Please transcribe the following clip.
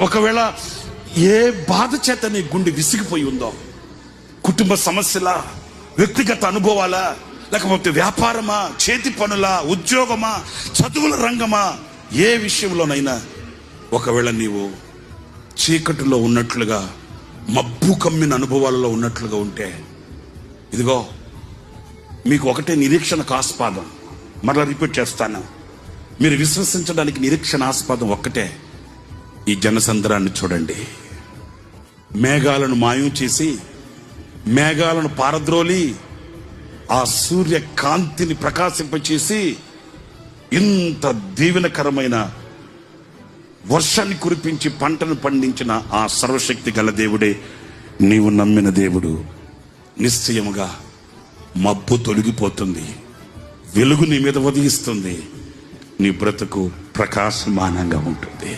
ఒకవేళ ఏ బాధ చేత నీ గుండె విసిగిపోయి ఉందో, కుటుంబ సమస్యలా, వ్యక్తిగత అనుభవాలా, లేకపోతే వ్యాపారమా, చేతి పనులా, ఉద్యోగమా, చదువుల రంగమా, ఏ విషయంలోనైనా ఒకవేళ నీవు చీకటిలో ఉన్నట్లుగా, మబ్బు కమ్మిన అనుభవాలలో ఉన్నట్లుగా ఉంటే, ఇదిగో మీకు ఒకటే నిరీక్షణకు ఆస్పాదం. మరలా రిపీట్ చేస్తాను, మీరు విశ్వసించడానికి నిరీక్షణ ఆస్పాదం ఒక్కటే. ఈ జనసంద్రాన్ని చూడండి. మేఘాలను మాయం చేసి, మేఘాలను పారద్రోలి, ఆ సూర్య కాంతిని ప్రకాశింపచేసి ఇంత దీవెనకరమైన వర్షాన్ని కురిపించి పంటను పండించిన ఆ సర్వశక్తి గల దేవుడే నీవు నమ్మిన దేవుడు. నిశ్చయముగా మబ్బు తొలగిపోతుంది, వెలుగు నీ మీద ఉదయిస్తుంది, నీ బ్రతుకు ప్రకాశమానంగా ఉంటుంది.